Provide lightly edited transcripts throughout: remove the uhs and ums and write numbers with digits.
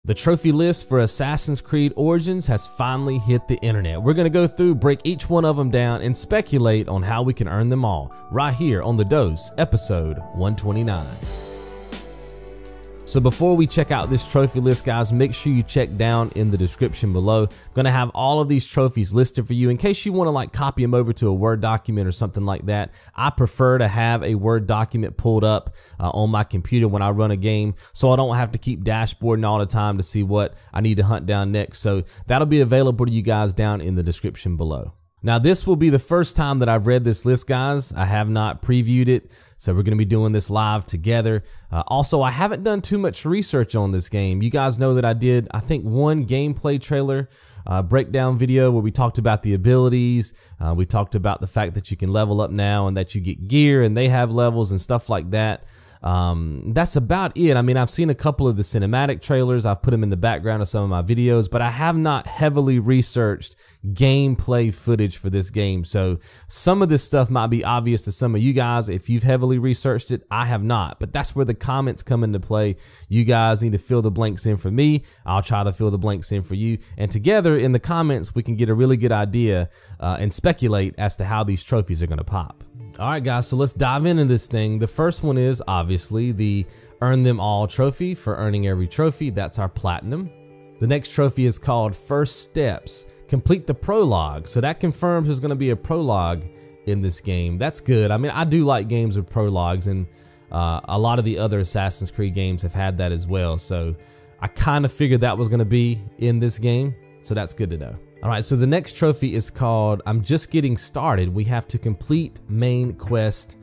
The trophy list for Assassin's Creed Origins has finally hit the internet. We're gonna go through, break each one of them down, and speculate on how we can earn them all, right here on The Dose, episode 129. So before we check out this trophy list, guys, make sure you check down in the description below. I'm gonna have all of these trophies listed for you in case you wanna like copy them over to a Word document or something like that. I prefer to have a Word document pulled up on my computer when I run a game, so I don't have to keep dashboarding all the time to see what I need to hunt down next. So that'll be available to you guys down in the description below. Now, this will be the first time that I've read this list, guys. I have not previewed it, so we're going to be doing this live together. Also, I haven't done too much research on this game. You guys know that I did, I think, one gameplay trailer breakdown video where we talked about the abilities. We talked about the fact that you can level up now and that you get gear and they have levels and stuff like that. That's about it. I mean, I've seen a couple of the cinematic trailers. I've put them in the background of some of my videos, but I have not heavily researched gameplay footage for this game. So some of this stuff might be obvious to some of you guys if you've heavily researched it. I have not, but that's where the comments come into play. You guys need to fill the blanks in for me. I'll try to fill the blanks in for you. And together in the comments, we can get a really good idea and speculate as to how these trophies are going to pop. All right, guys, so let's dive into this thing. The first one is obviously the Earn Them All trophy for earning every trophy. That's our platinum. The next trophy is called First Steps. Complete the prologue. So that confirms there's going to be a prologue in this game. That's good. I mean, I do like games with prologues, and a lot of the other Assassin's Creed games have had that as well. So I kind of figured that was going to be in this game. So that's good to know. All right, so the next trophy is called I'm Just Getting Started. We have to complete main quest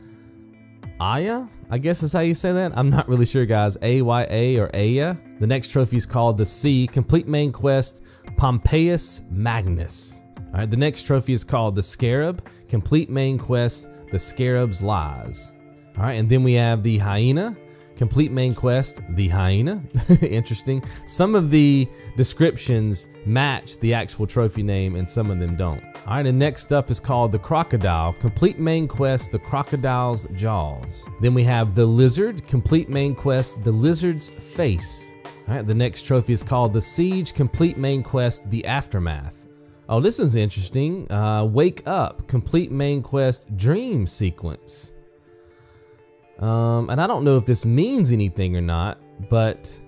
Aya, I guess is how you say that. I'm not really sure, guys. A-Y-A or Aya. The next trophy is called The Sea. Complete main quest Pompeius Magnus. All right, the next trophy is called The Scarab. Complete main quest The Scarab's Lies. All right, and then we have the Hyena. Complete main quest, the Hyena. Interesting. Some of the descriptions match the actual trophy name and some of them don't. All right, and next up is called the Crocodile. Complete main quest, the Crocodile's Jaws. Then we have the Lizard. Complete main quest, the Lizard's Face. All right, the next trophy is called the Siege. Complete main quest, the Aftermath. Oh, this is interesting. Wake Up. Complete main quest, Dream Sequence. And I don't know if this means anything or not, but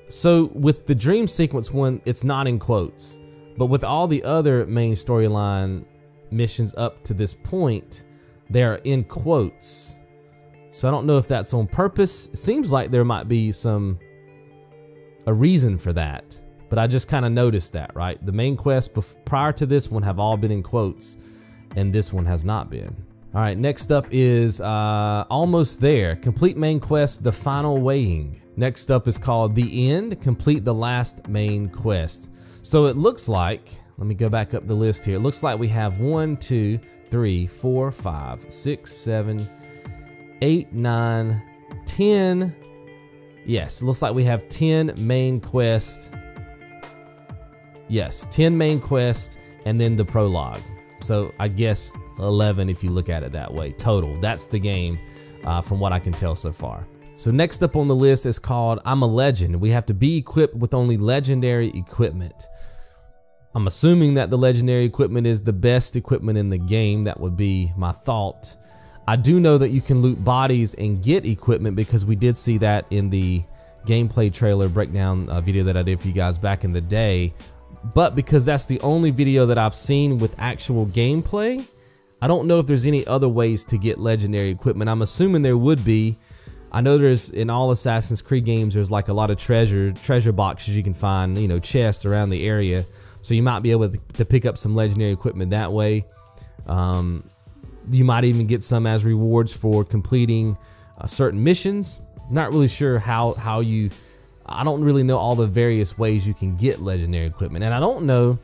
so with the dream sequence one, it's not in quotes, but with all the other main storyline missions up to this point, they're in quotes. So I don't know if that's on purpose. It seems like there might be a reason for that, but I just kind of noticed that, right? The main quest prior to this one have all been in quotes, and this one has not been. All right, next up is Almost There. Complete main quest, The Final Weighing. Next up is called The End. Complete the last main quest. So it looks like, let me go back up the list here. It looks like we have 1, 2, 3, 4, 5, 6, 7, 8, 9, 10. Yes, it looks like we have 10 main quests. Yes, 10 main quests and then the prologue. So I guess 11 if you look at it that way total. That's the game from what I can tell so far. So next up on the list is called I'm a Legend. We have to be equipped with only legendary equipment. I'm assuming that the legendary equipment is the best equipment in the game. That would be my thought. I do know that you can loot bodies and get equipment because we did see that in the gameplay trailer breakdown video that I did for you guys back in the day. But because that's the only video that I've seen with actual gameplay, I don't know if there's any other ways to get legendary equipment. I'm assuming there would be. I know there's, in all Assassin's Creed games, there's like a lot of treasure boxes you can find, you know, chests around the area. So you might be able to pick up some legendary equipment that way. You might even get some as rewards for completing certain missions. Not really sure how you... I don't really know all the various ways you can get legendary equipment, and I don't know,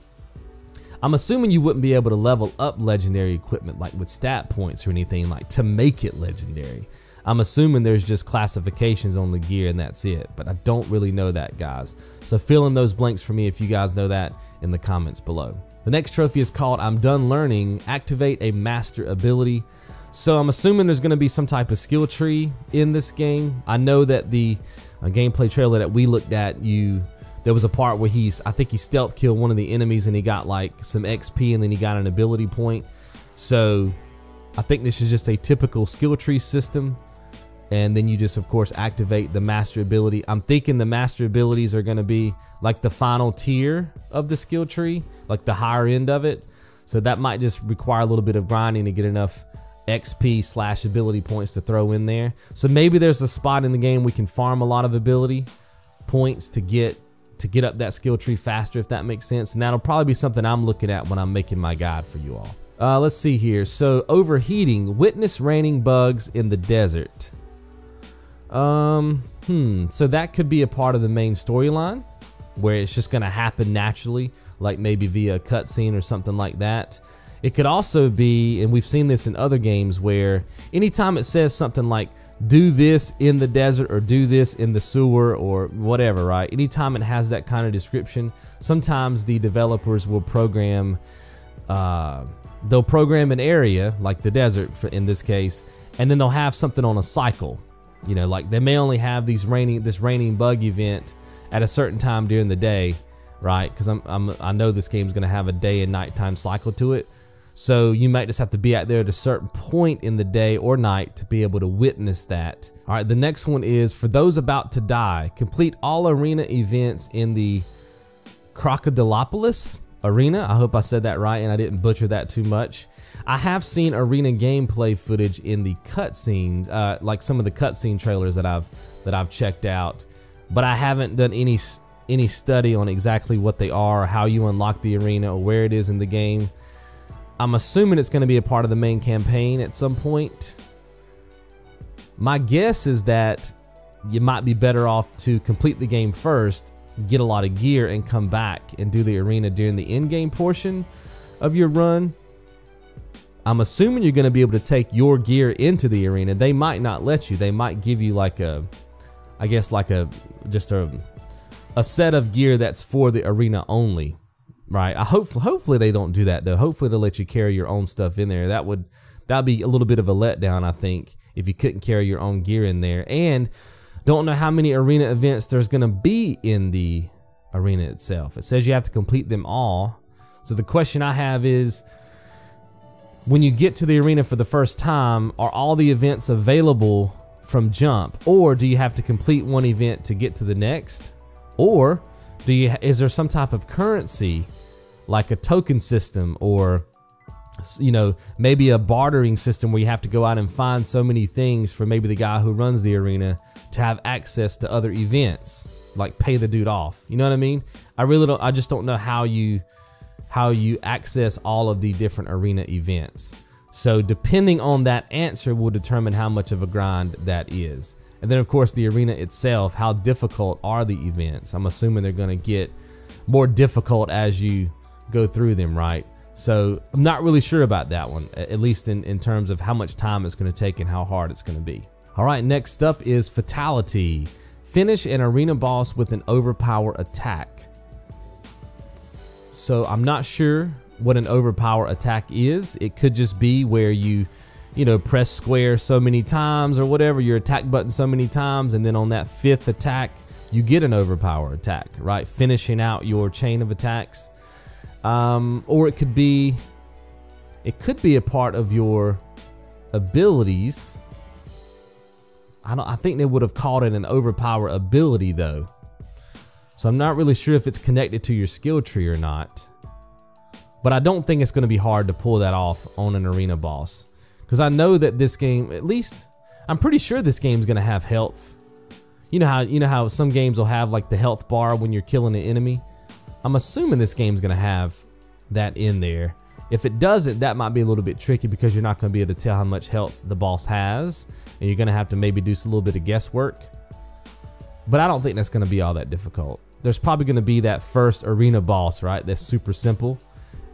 I'm assuming you wouldn't be able to level up legendary equipment like with stat points or anything like to make it legendary. I'm assuming there's just classifications on the gear and that's it, but I don't really know that, guys. So fill in those blanks for me if you guys know that in the comments below. The next trophy is called I'm Done Learning. Activate a master ability. So I'm assuming there's going to be some type of skill tree in this game. I know that the a gameplay trailer that we looked at, there was a part where I think he stealth killed one of the enemies and he got like some XP and then he got an ability point. So I think this is just a typical skill tree system. And then you just, of course, activate the master ability. I'm thinking the master abilities are going to be like the final tier of the skill tree, like the higher end of it. So that might just require a little bit of grinding to get enough XP / ability points to throw in there. So maybe there's a spot in the game we can farm a lot of ability points to get up that skill tree faster, if that makes sense. And that'll probably be something I'm looking at when I'm making my guide for you all. Let's see here. So overheating, witness raining bugs in the desert. So that could be a part of the main storyline where it's just going to happen naturally, like maybe via a cutscene or something like that. It could also be, and we've seen this in other games, where anytime it says something like do this in the desert or do this in the sewer or whatever, right? Anytime it has that kind of description, sometimes the developers will program, they'll program an area like the desert in this case, and then they'll have something on a cycle. You know, like they may only have this raining bug event at a certain time during the day, right? Because I know this game's gonna have a day and nighttime cycle to it. So you might just have to be out there at a certain point in the day or night to be able to witness that. All right, the next one is for those about to die, complete all arena events in the Crocodilopolis arena. I hope I said that right and I didn't butcher that too much. I have seen arena gameplay footage in the cutscenes, like some of the cutscene trailers that I've checked out, but I haven't done any study on exactly what they are, or how you unlock the arena, or where it is in the game. I'm assuming it's going to be a part of the main campaign at some point. My guess is that you might be better off to complete the game first, get a lot of gear, and come back and do the arena during the in-game portion of your run. I'm assuming you're going to be able to take your gear into the arena. They might not let you. They might give you like just a set of gear that's for the arena only, right? Hopefully they don't do that though. Hopefully they'll let you carry your own stuff in there. That'd be a little bit of a letdown, I think, if you couldn't carry your own gear in there. And don't know how many arena events there's going to be in the arena itself. It says you have to complete them all. So the question I have is, when you get to the arena for the first time, are all the events available from jump, or do you have to complete one event to get to the next? Or is there some type of currency, like a token system, or maybe a bartering system where you have to go out and find so many things for maybe the guy who runs the arena to have access to other events, like pay the dude off. You know what I mean? I just don't know how you access all of the different arena events. So depending on that answer will determine how much of a grind that is. And then of course the arena itself, how difficult are the events? I'm assuming they're going to get more difficult as you go through them, right? So I'm not really sure about that one, at least in terms of how much time it's going to take and how hard it's going to be. All right, next up is Fatality. Finish an arena boss with an overpower attack. So I'm not sure what an overpower attack is. It could just be where you press square so many times or whatever, your attack button so many times, and then on that 5th attack, you get an overpower attack, right? Finishing out your chain of attacks. Or it could be a part of your abilities. I think they would have called it an overpower ability though. So I'm not really sure if it's connected to your skill tree or not. But I don't think it's going to be hard to pull that off on an arena boss. Because I know that this game, at least, I'm pretty sure this game's going to have health. You know how some games will have like the health bar when you're killing an enemy? I'm assuming this game's going to have that in there. If it doesn't, that might be a little bit tricky because you're not going to be able to tell how much health the boss has. And you're going to have to maybe do a little bit of guesswork. But I don't think that's going to be all that difficult. There's probably going to be that first arena boss, right? That's super simple.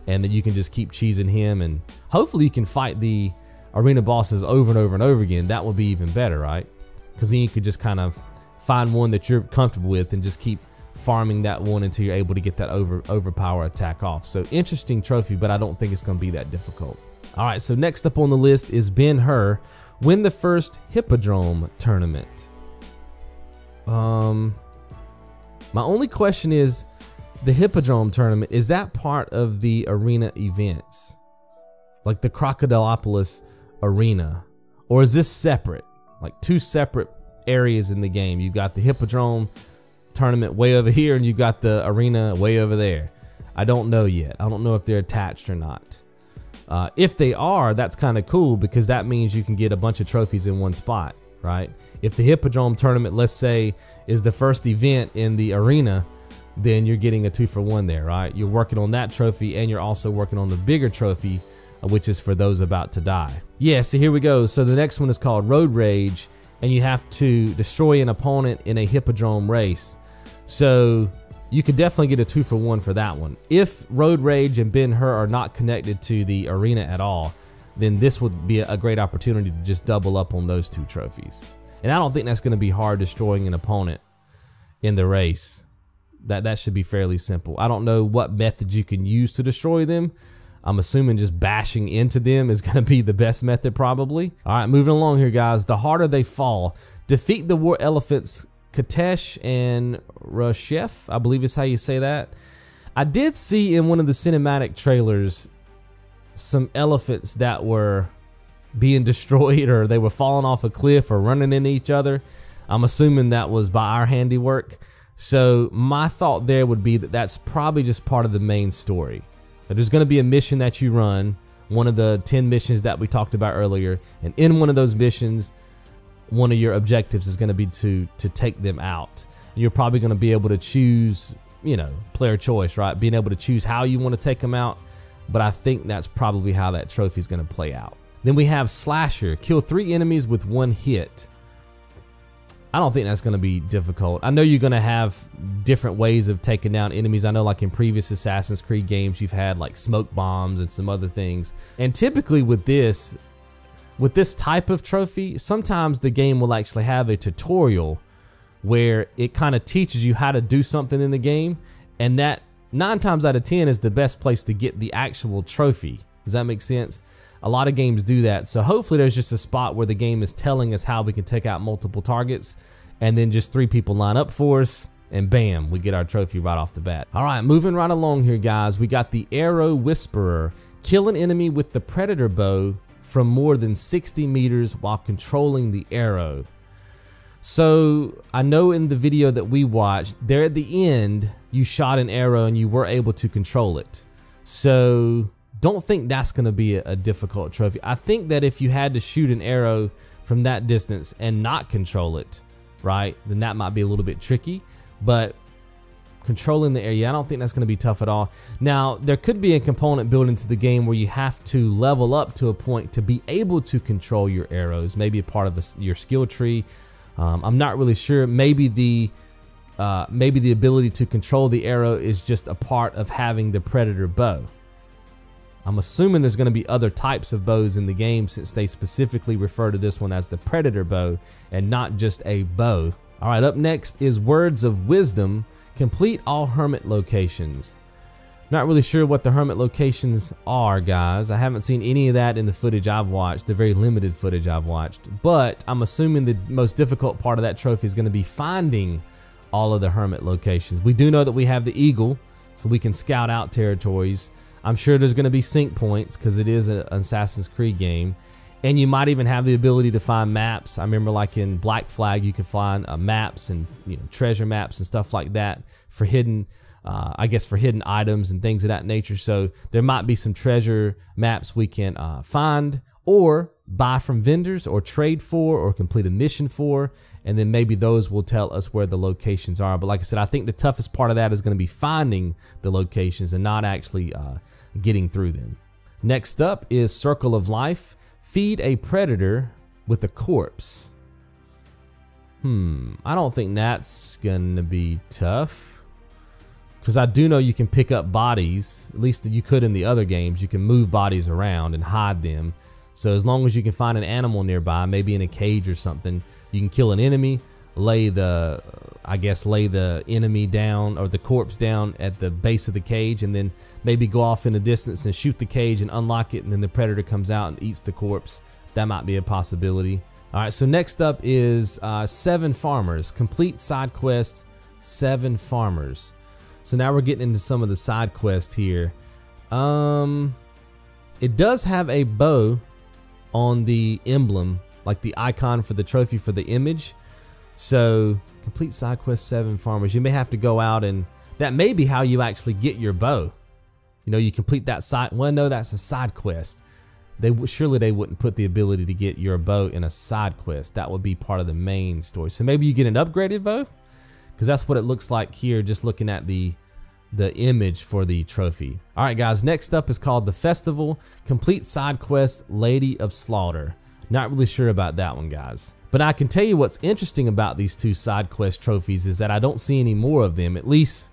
And then you can just keep cheesing him. And hopefully you can fight the arena bosses over and over and over again. That would be even better, right? Because then you could just kind of find one that you're comfortable with and just keep farming that one until you're able to get that overpower attack off. So interesting trophy, but I don't think it's going to be that difficult. All right, so next up on the list is Ben-Hur Win the first Hippodrome tournament. My only question is, the Hippodrome tournament, is that part of the arena events? Like the Crocodileopolis arena? Or is this separate? Like two separate areas in the game. You've got the Hippodrome tournament way over here and you've got the arena way over there. I don't know yet. I don't know if they're attached or not. If they are, that's kind of cool because that means you can get a bunch of trophies in one spot, right? If the Hippodrome tournament, let's say, is the first event in the arena, then you're getting a 2-for-1 there, right? You're working on that trophy and you're also working on the bigger trophy, which is for those about to die. Yeah, so here we go. So the next one is called Road Rage, and you have to destroy an opponent in a Hippodrome race. So you could definitely get a 2-for-1 for that one. If Road Rage and Ben-Hur are not connected to the arena at all, then this would be a great opportunity to just double up on those two trophies. And I don't think that's going to be hard destroying an opponent in the race. That should be fairly simple. I don't know what method you can use to destroy them. I'm assuming just bashing into them is going to be the best method probably. All right, moving along here, guys. The harder they fall. Defeat the war elephants Qetesh and Resheph, I believe is how you say that. I did see in one of the cinematic trailers some elephants that were being destroyed, or they were falling off a cliff or running into each other. I'm assuming that was by our handiwork. So my thought there would be that that's probably just part of the main story. There's going to be a mission that you run, one of the 10 missions that we talked about earlier, and in one of those missions, one of your objectives is going to be to take them out. And you're probably going to be able to choose, you know, player choice, right? Being able to choose how you want to take them out, but I think that's probably how that trophy is going to play out. Then we have Slasher, kill 3 enemies with 1 hit. I don't think that's going to be difficult. I know you're going to have different ways of taking down enemies. I know like in previous Assassin's Creed games, you've had like smoke bombs and some other things. And typically with this type of trophy, sometimes the game will actually have a tutorial where it kind of teaches you how to do something in the game. And that 9 times out of 10 is the best place to get the actual trophy. Does that make sense? A lot of games do that. So hopefully there's just a spot where the game is telling us how we can take out multiple targets, and then just 3 people line up for us, and bam, we get our trophy right off the bat. All right, moving right along here, guys. We got the Arrow Whisperer. Kill an enemy with the Predator bow from more than 60 meters while controlling the arrow. So I know in the video that we watched, there at the end, you shot an arrow and you were able to control it. So don't think that's going to be a difficult trophy. I think that if you had to shoot an arrow from that distance and not control it, right, then that might be a little bit tricky. But controlling the area, I don't think that's going to be tough at all. Now, there could be a component built into the game where you have to level up to a point to be able to control your arrows, maybe a part of your skill tree. I'm not really sure. Maybe the ability to control the arrow is just a part of having the Predator bow. I'm assuming there's going to be other types of bows in the game, since they specifically refer to this one as the Predator bow and not just a bow. All right, up next is Words of Wisdom. Complete all hermit locations. Not really sure what the hermit locations are, guys. I haven't seen any of that in the footage I've watched, the very limited footage I've watched. But I'm assuming the most difficult part of that trophy is going to be finding all of the hermit locations. We do know that we have the Eagle, so we can scout out territories. I'm sure there's going to be sync points because it is an Assassin's Creed game. And you might even have the ability to find maps. I remember like in Black Flag, you could find maps and, you know, treasure maps and stuff like that for hidden, I guess for hidden items and things of that nature. So there might be some treasure maps we can find or buy from vendors or trade for or complete a mission for. And then maybe those will tell us where the locations are. But like I said, I think the toughest part of that is going to be finding the locations and not actually getting through them. Next up is Circle of Life. Feed a predator with a corpse. I don't think that's gonna be tough, because I do know you can pick up bodies. At least you could in the other games. You can move bodies around and hide them. So as long as you can find an animal nearby, maybe in a cage or something, you can kill an enemy, lay the enemy down, or the corpse down at the base of the cage, and then maybe go off in the distance and shoot the cage and unlock it, and then the predator comes out and eats the corpse. That might be a possibility. All right, so next up is 7 farmers. Complete side quest, 7 farmers. So now we're getting into some of the side quests here. It does have a bow on the emblem, like the icon for the trophy for the image. So complete side quest, 7 farmers. You may have to go out, and that may be how you actually get your bow. You know, you complete that side. Well, no, that's a side quest. Surely they wouldn't put the ability to get your bow in a side quest. That would be part of the main story. So maybe you get an upgraded bow, because that's what it looks like here, just looking at the image for the trophy. All right, guys, next up is called the Festival. Complete side quest, Lady of Slaughter. Not really sure about that one, guys. But I can tell you what's interesting about these 2 side quest trophies is that I don't see any more of them, at least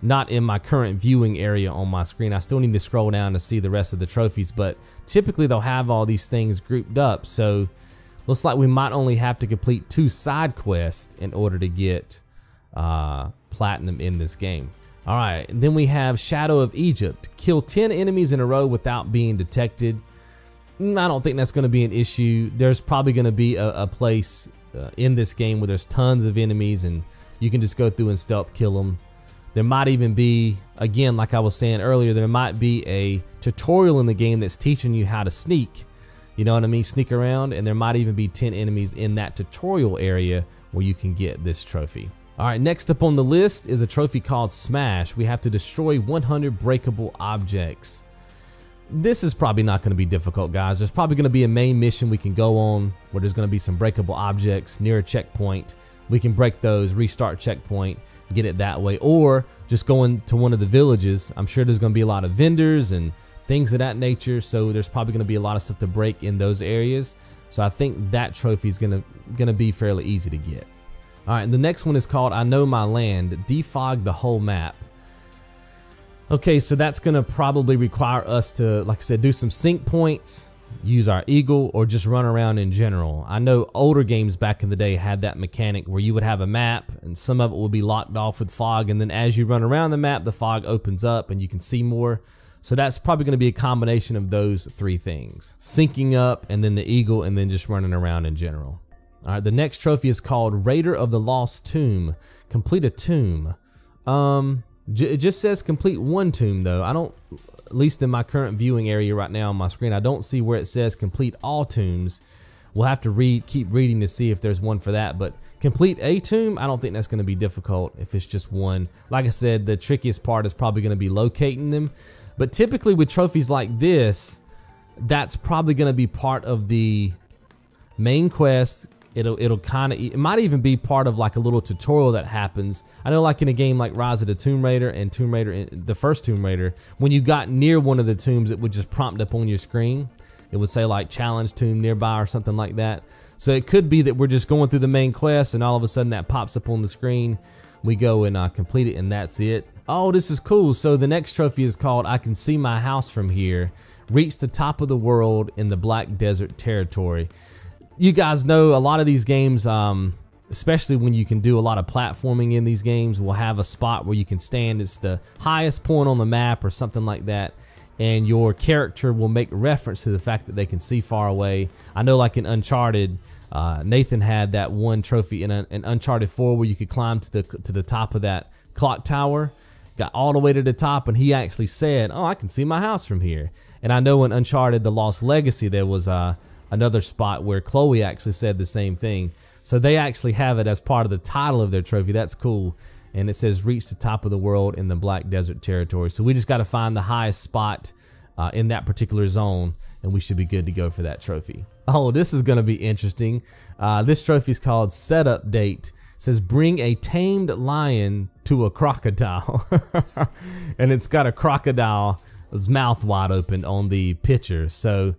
not in my current viewing area on my screen. I still need to scroll down to see the rest of the trophies, but typically they'll have all these things grouped up. So looks like we might only have to complete 2 side quests in order to get platinum in this game. All right, and then we have Shadow of Egypt. Kill 10 enemies in a row without being detected. I don't think that's going to be an issue. There's probably going to be a place in this game where there's tons of enemies and you can just go through and stealth kill them. There might even be, again, like I was saying earlier, there might be a tutorial in the game that's teaching you how to sneak. You know what I mean? Sneak around, and there might even be 10 enemies in that tutorial area where you can get this trophy. All right, next up on the list is a trophy called Smash. We have to destroy 100 breakable objects. This is probably not going to be difficult, guys. There's probably going to be a main mission we can go on where there's going to be some breakable objects near a checkpoint. We can break those, restart checkpoint, get it that way, or just go into one of the villages. I'm sure there's going to be a lot of vendors and things of that nature, so there's probably going to be a lot of stuff to break in those areas. So I think that trophy is going to be fairly easy to get. All right, and the next one is called I Know My Land. Defog the whole map. Okay, so that's gonna probably require us to, like I said, do some sync points, use our eagle, or just run around in general. I know older games back in the day had that mechanic where you would have a map and some of it would be locked off with fog, and then as you run around the map, the fog opens up and you can see more. So that's probably gonna be a combination of those 3 things. Syncing up, and then the eagle, and then just running around in general. All right, the next trophy is called Raider of the Lost Tomb. Complete a tomb. It just says complete 1 tomb though. I don't, at least in my current viewing area right now on my screen, I don't see where it says complete all tombs. We'll have to keep reading to see if there's one for that, but complete a tomb, I don't think that's gonna be difficult if it's just 1. Like I said, the trickiest part is probably gonna be locating them. But typically with trophies like this, that's probably gonna be part of the main quest. It might even be part of like a little tutorial that happens. I know, like in a game like Rise of the Tomb Raider and Tomb Raider, the first Tomb Raider, when you got near one of the tombs, it would just prompt up on your screen. It would say like challenge tomb nearby or something like that. So it could be that we're just going through the main quest and all of a sudden that pops up on the screen. We go and complete it, and that's it. Oh, this is cool. So the next trophy is called I Can See My House From Here. Reach the top of the world in the Black Desert Territory. You guys know a lot of these games, especially when you can do a lot of platforming in these games, will have a spot where you can stand. It's the highest point on the map or something like that, and your character will make reference to the fact that they can see far away. I know, like in Uncharted, Nathan had that one trophy in Uncharted 4 where you could climb to the top of that clock tower, got all the way to the top, and he actually said, "Oh, I can see my house from here." And I know in Uncharted: The Lost Legacy there was another spot where Chloe actually said the same thing. So they actually have it as part of the title of their trophy. That's cool. And it says reach the top of the world in the Black Desert Territory. So we just got to find the highest spot in that particular zone, and we should be good to go for that trophy. Oh, this is going to be interesting. This trophy is called Setup Date. It says bring a tamed lion to a crocodile. And it's got a crocodile's mouth wide open on the picture. So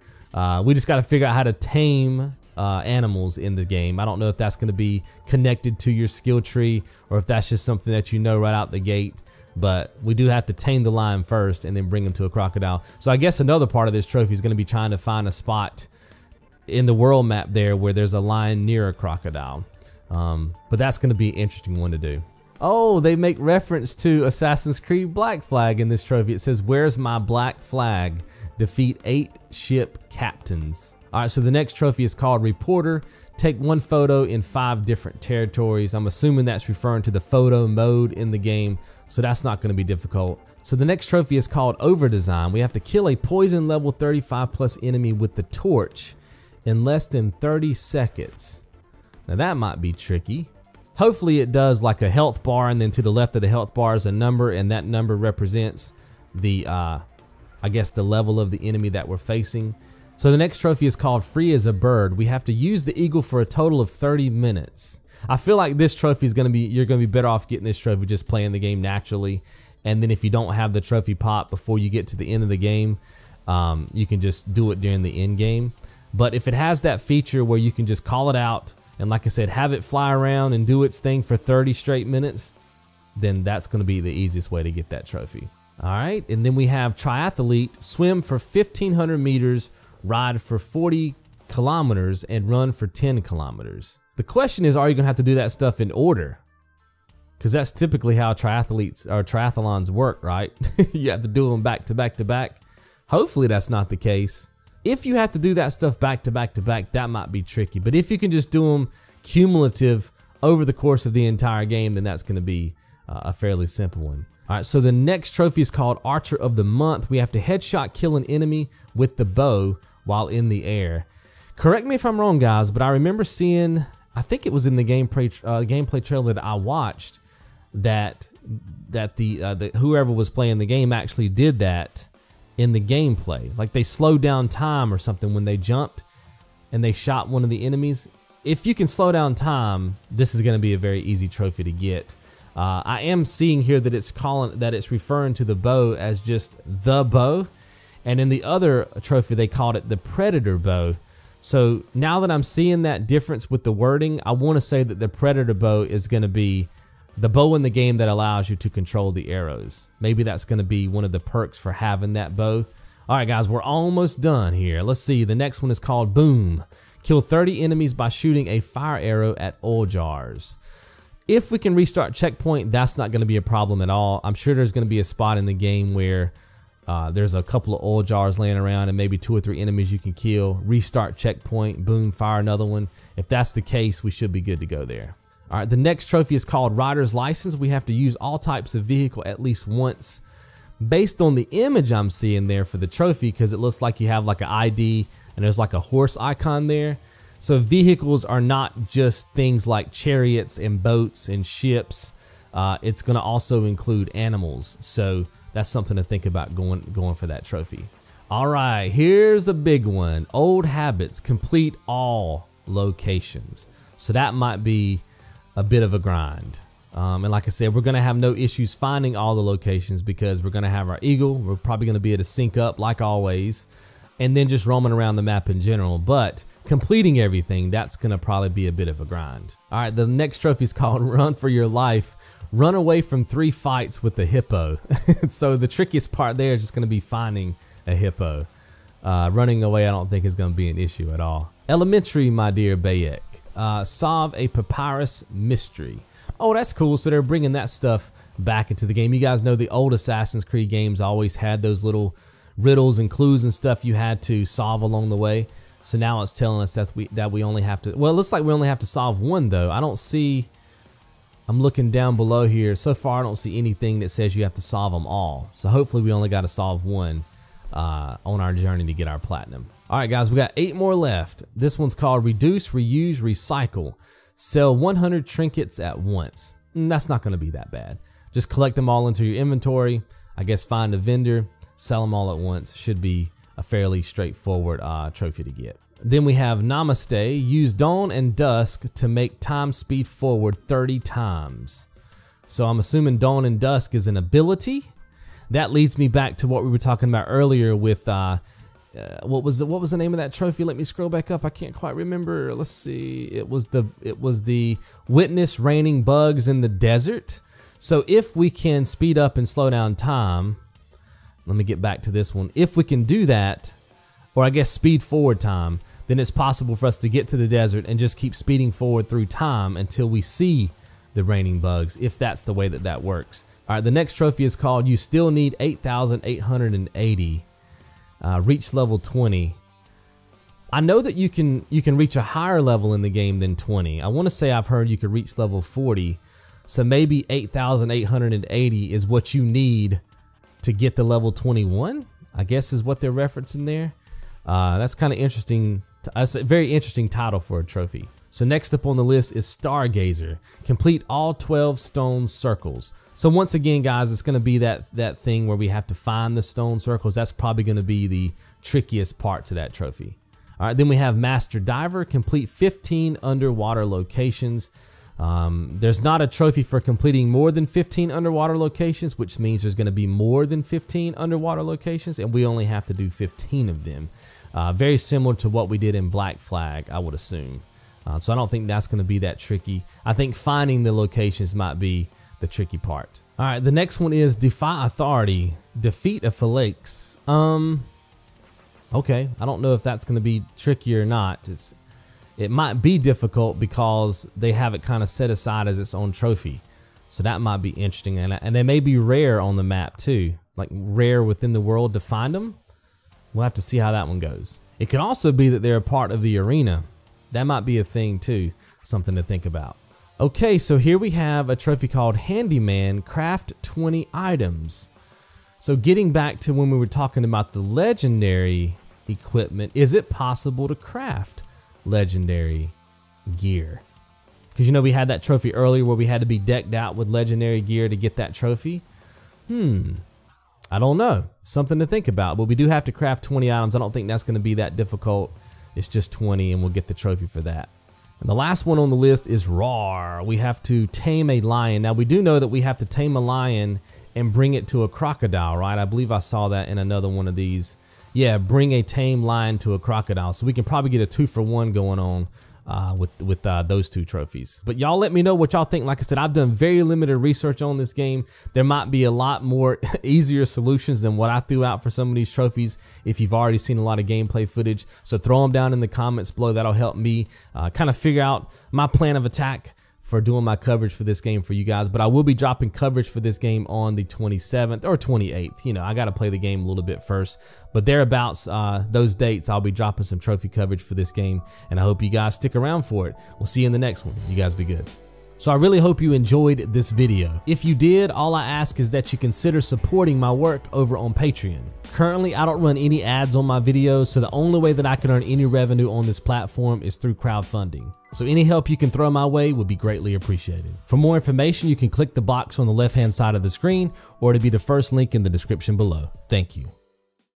we just got to figure out how to tame animals in the game. I don't know if that's going to be connected to your skill tree or if that's just something that you know right out the gate, but we do have to tame the lion first and then bring him to a crocodile. So I guess another part of this trophy is going to be trying to find a spot in the world map there where there's a lion near a crocodile. But that's going to be an interesting one to do. Oh, they make reference to Assassin's Creed Black Flag in this trophy. It says, "Where's my black flag? Defeat 8 ship captains." All right, so the next trophy is called Reporter. Take one photo in 5 different territories. I'm assuming that's referring to the photo mode in the game, so that's not going to be difficult. So the next trophy is called Over Design. We have to kill a poison level 35 plus enemy with the torch in less than 30 seconds. Now that might be tricky. Hopefully it does like a health bar, and then to the left of the health bar is a number, and that number represents the, I guess the level of the enemy that we're facing. So the next trophy is called Free as a Bird. We have to use the eagle for a total of 30 minutes. I feel like this trophy is gonna be, you're gonna be better off getting this trophy just playing the game naturally. And then if you don't have the trophy pop before you get to the end of the game, you can just do it during the end game. But if it has that feature where you can just call it out, and like I said, have it fly around and do its thing for 30 straight minutes, then that's gonna be the easiest way to get that trophy. All right, and then we have Triathlete, swim for 1,500 meters, ride for 40 kilometers, and run for 10 kilometers. The question is, are you gonna have to do that stuff in order? Because that's typically how triathletes or triathlons work, right? You have to do them back to back to back. Hopefully that's not the case. If you have to do that stuff back to back to back, that might be tricky. But if you can just do them cumulative over the course of the entire game, then that's gonna be a fairly simple one. All right, so the next trophy is called Archer of the Month. We have to headshot kill an enemy with the bow while in the air. Correct me if I'm wrong, guys, but I remember seeing, I think it was in the gameplay trailer that I watched, that whoever was playing the game actually did that in the gameplay. Like they slowed down time or something when they jumped and they shot one of the enemies. If you can slow down time, this is going to be a very easy trophy to get. I am seeing here that it's referring to the bow as just the bow, and in the other trophy they called it the Predator bow. So now that I'm seeing that difference with the wording, I want to say that the Predator bow is going to be the bow in the game that allows you to control the arrows. Maybe that's going to be one of the perks for having that bow. All right, guys, we're almost done here. Let's see. The next one is called Boom. Kill 30 enemies by shooting a fire arrow at oil jars. If we can restart checkpoint, that's not going to be a problem at all. I'm sure there's going to be a spot in the game where there's a couple of oil jars laying around and maybe 2 or 3 enemies you can kill. Restart checkpoint, boom, fire another one. If that's the case, we should be good to go there. All right, the next trophy is called Rider's License. We have to use all types of vehicle at least once. Based on the image I'm seeing there for the trophy, because it looks like you have like an ID and there's like a horse icon there. So vehicles are not just things like chariots and boats and ships. It's going to also include animals. So that's something to think about going for that trophy. All right, here's a big one. Old Habits, complete all locations. So that might be a bit of a grind. And like I said, we're going to have no issues finding all the locations because we're going to have our eagle. We're probably going to be able to sync up like always, and then just roaming around the map in general. But completing everything, that's going to probably be a bit of a grind. All right, the next trophy is called Run for Your Life. Run away from 3 fights with the hippo. So the trickiest part there is just going to be finding a hippo. Running away, I don't think is going to be an issue at all. Elementary, my dear Bayek. Solve a papyrus mystery. Oh, that's cool. So they're bringing that stuff back into the game. You guys know the old Assassin's Creed games always had those little riddles and clues and stuff you had to solve along the way. So now it's telling us that we only have to, well, it looks like we only have to solve one though. I don't see, I'm looking down below here. So far, I don't see anything that says you have to solve them all. So hopefully we only got to solve one on our journey to get our platinum. All right, guys, we got 8 more left. This one's called Reduce, Reuse, Recycle. Sell 100 trinkets at once. That's not going to be that bad. Just collect them all into your inventory. I guess find a vendor, sell them all at once. Should be a fairly straightforward trophy to get. Then we have Namaste. Use Dawn and Dusk to make time speed forward 30 times. So I'm assuming Dawn and Dusk is an ability. That leads me back to what we were talking about earlier with what was the name of that trophy? Let me scroll back up. I can't quite remember. Let's see. It was the Witness raining bugs in the desert. So if we can speed up and slow down time, let me get back to this one. If we can do that, or I guess speed forward time, then it's possible for us to get to the desert and just keep speeding forward through time until we see the raining bugs, if that's the way that works. All right, the next trophy is called You Still Need 8,880. Reach level 20. I know that you can reach a higher level in the game than 20. I want to say I've heard you could reach level 40. So maybe 8,880 is what you need to get to level 21, I guess is what they're referencing there. That's kind of interesting. That's a very interesting title for a trophy. So next up on the list is Stargazer. Complete all 12 stone circles. So once again, guys, it's going to be that thing where we have to find the stone circles. That's probably going to be the trickiest part to that trophy. All right, then we have Master Diver. Complete 15 underwater locations. There's not a trophy for completing more than 15 underwater locations, which means there's going to be more than 15 underwater locations, and we only have to do 15 of them. Very similar to what we did in Black Flag, I would assume. So I don't think that's going to be that tricky. I think finding the locations might be the tricky part. All right, the next one is Defy Authority. Defeat a Felix. Okay, I don't know if that's going to be tricky or not. It might be difficult because they have it kind of set aside as its own trophy. So that might be interesting. And they may be rare on the map too, like rare within the world to find them. We'll have to see how that one goes. It could also be that they're a part of the arena. That might be a thing too, something to think about. Okay, so here we have a trophy called Handyman, craft 20 items. So getting back to when we were talking about the legendary equipment, is it possible to craft legendary gear? Because you know we had that trophy earlier where we had to be decked out with legendary gear to get that trophy. I don't know. Something to think about, but we do have to craft 20 items. I don't think that's going to be that difficult. It's just 20 and we'll get the trophy for that. And the last one on the list is Roar. We have to tame a lion. Now we do know that we have to tame a lion and bring it to a crocodile, right? I believe I saw that in another one of these. Yeah, bring a tame lion to a crocodile. So we can probably get a 2-for-1 going on with those two trophies. But y'all let me know what y'all think. Like I said, I've done very limited research on this game. There might be a lot more easier solutions than what I threw out for some of these trophies if you've already seen a lot of gameplay footage. So throw them down in the comments below. That'll help me kind of figure out my plan of attack for doing my coverage for this game for you guys. But I will be dropping coverage for this game on the 27th or 28th. You know, I got to play the game a little bit first, but thereabouts those dates, I'll be dropping some trophy coverage for this game, and I hope you guys stick around for it. We'll see you in the next one. You guys be good. So I really hope you enjoyed this video. If you did, all I ask is that you consider supporting my work over on Patreon. Currently, I don't run any ads on my videos, so the only way that I can earn any revenue on this platform is through crowdfunding. So any help you can throw my way would be greatly appreciated. For more information, you can click the box on the left-hand side of the screen, or to be the first link in the description below. Thank you.